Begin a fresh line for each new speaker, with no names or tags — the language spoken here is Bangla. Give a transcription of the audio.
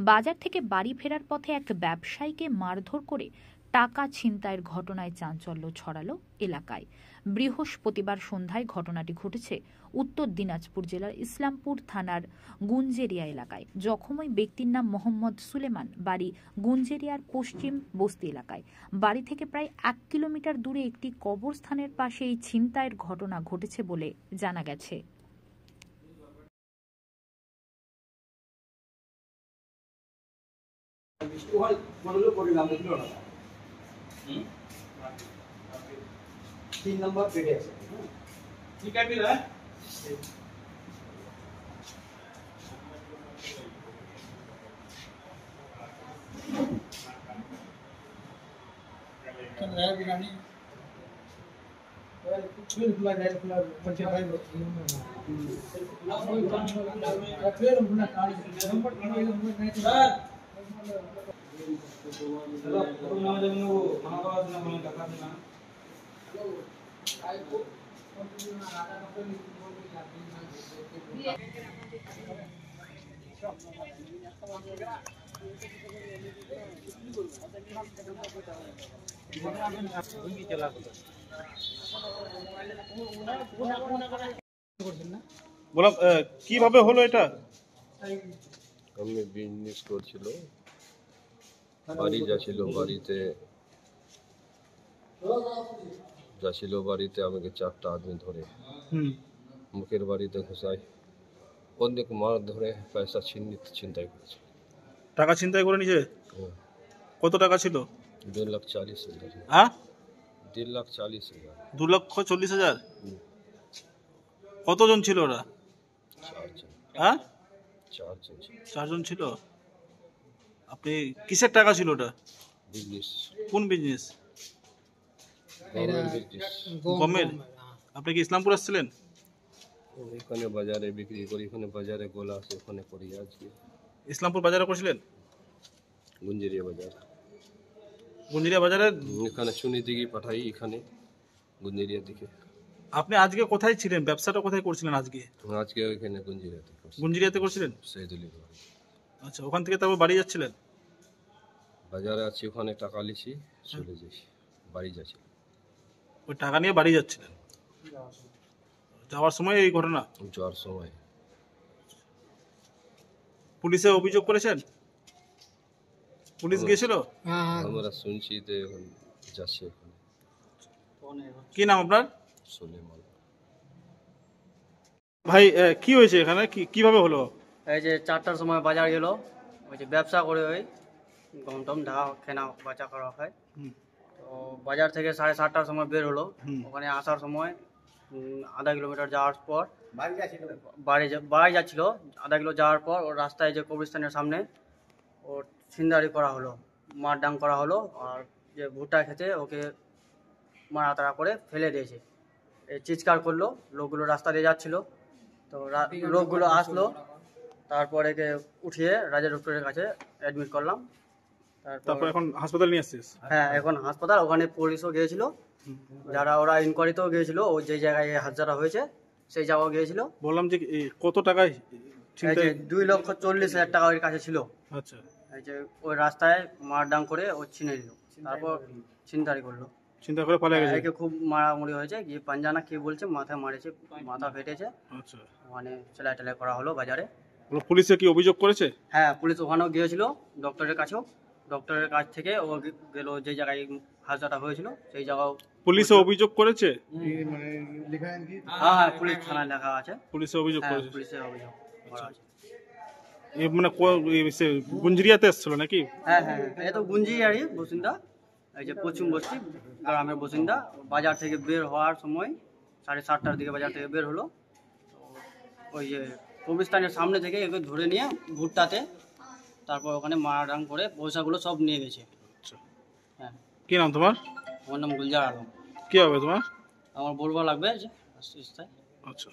বাজার থেকে বাড়ি ফেরার পথে এক ব্যবসায়ীকে মারধর করে টাকা ছিনতাইয়ের ঘটনায় চাঞ্চল্য ছড়ালো এলাকায়। বৃহস্পতিবার সন্ধ্যায় ঘটনাটি ঘটেছে উত্তর দিনাজপুর জেলার ইসলামপুর থানার গুঞ্জেরিয়া এলাকায়। জখম ওই ব্যক্তির নাম মোহাম্মদ সুলেমান, বাড়ি গুঞ্জেরিয়ার পশ্চিম বস্তি এলাকায়। বাড়ি থেকে প্রায় 1 কিলোমিটার দূরে একটি কবরস্থানের পাশে এই ছিনতাইয়ের ঘটনা ঘটেছে বলে জানা গেছে।
तीन नंबर पेटे আছে ঠিক আছে না কেন রে বিরানি ওই খুলে খুলা যায় খুলা বच्चे भाई फिर उन्होंने काली नंबर नहीं सर चलो नाम जब वो खाना का ना मैंने टका देना
বললাম কিভাবে হলো এটা?
আমি বিজনেস করছিল, বাড়ি যাচ্ছিল, বাড়িতে আমাকে 4টা আদমি ধরে মুখের বাড়িতে ঘুষায়, অনেক মার ধরে পয়সা ছিনতাই করেছে।
টাকা ছিনতাই করে নিয়েছে? কত টাকা ছিল?
2,40,000।
হ্যাঁ,
2,40,000।
2,40,000? কতজন ছিল ওরা?
4 জন।
হ্যাঁ,
4
জন ছিল। আপনি কিসের টাকা ছিল ওটা?
বিজনেস।
কোন বিজনেস?
গমের।
আপনি কি ইসলামপুর আসছিলেন?
এখানে বাজারে বিক্রি করি, এখানে বাজারে গোলা আছে, ওখানে করি। আজকে
ইসলামপুর বাজারে করছিলেন?
গুঞ্জেরিয়া বাজার।
গুঞ্জেরিয়া বাজারে
এখানে চুনি দিকে পাঠাই, এখানে গুঞ্জেরিয়া দিকে।
আপনি আজকে কোথায় ছিলেন? ব্যবসাটা কোথায় করছিলেন আজকে?
আজকে ওইখানে গুঞ্জেরিয়াতে।
গুঞ্জেরিয়াতে করছিলেন?
সেইদুলি।
আচ্ছা, ওখান থেকে তারপর বাড়ি যাচ্ছিলেন?
বাজারে আছি, ওখানে টাকা লিছি, চলে যাচ্ছি, বাড়ি যাচ্ছি।
ওই টাকা নিয়ে বাড়ি যাচ্ছিলেন? যাওয়ার সময় এই ঘটনা?
যাওয়ার সময়।
পুলিশে অভিযোগ করেছেন? পুলিশ গিয়েছিল?
আমরা শুনছি তো এখন যাচ্ছে।
কি নাম আপনার?
সুলেমান।
ভাই কি হয়েছে এখানে, কিভাবে হলো?
এই যে 4টার সময় বাজার গেল, ওই যে ব্যবসা করে ওই গম টম ঢা কেনা বাচ্চা করা হয়। তো বাজার থেকে 7:30টার সময় বের হলো। ওখানে আসার সময় আধা কিলোমিটার যাওয়ার পর বাড়ি যাচ্ছিল। আধা কিলো যাওয়ার পর ওর রাস্তায় যে কবরস্থানের সামনে ওর ছিনতাই করা হলো, মারডাং করা হলো। আর যে ভুট্টা খেতে ওকে মারাতাড়া করে ফেলে দিয়েছে। এই চিৎকার করলো, লোকগুলো রাস্তা দিয়ে যাচ্ছিল। তো লোকগুলো আসলো, তারপর একে উঠিয়ে রাজা ডক্টরের কাছে অ্যাডমিট করলাম।
তারপর এখন হাসপাতাল নিয়ে আসছিস?
হ্যাঁ, এখন হাসপাতাল। ওখানে পুলিশও গিয়েছিল, যারা ওরা ইনকোয়ারিতেও গিয়েছিল। ওই যে জায়গায় হাজারা হয়েছে সেই জায়গাও গিয়েছিল।
বললাম যে কত টাকায়?
2,40,000 টাকা ওর কাছে ছিল।
আচ্ছা,
এই যে ওই রাস্তায় মারডাং করে ও ছিনে নিল, তারপর ছিনতাই করলো।
চিন্তা করে পালিয়ে গেছে?
একে খুব মারামারি হয়েছে, গিয়ে পাঞ্জানা কি বলছে, মাথায় মারেছে, মাথা ফেটেছে।
আচ্ছা,
ওখানে সেলাই টেলাই করা হলো বাজারে।
পুলিশে কি অভিযোগ করেছে?
হ্যাঁ, পুলিশ ওখানেও গিয়েছিল, ডক্টরের কাছেও। ডক্টরের কাছ থেকে ও গেল যে জায়গায় হাজারটা হয়েছিল সেই জায়গাও।
পুলিশে অভিযোগ করেছে?
হ্যাঁ, পুলিশ থানায় লেখা আছে।
পুলিশে অভিযোগ করেছে?
পুলিশে অভিযোগ করা আছে।
মানে গুঞ্জেরিয়াতে এসেছিল নাকি?
হ্যাঁ, এই তো গুঞ্জেরিয়ারই বাসিন্দা, এই যে পশ্চিম বস্তি গ্রামের বাসিন্দা। বাজার থেকে বের হওয়ার সময় 7:30টার দিকে বাজার থেকে বের হলো। ওই যে কবরস্থানের সামনে থেকে একে ধরে নিয়ে ভুট্টাতে, তারপর ওখানে মারাডাং করে পয়সাগুলো সব নিয়ে গেছে। হ্যাঁ।
কি নাম তোমার?
আমার নাম গুলজার আলম।
কি হবে তোমার?
আমার বলবা লাগবে যে আচ্ছা।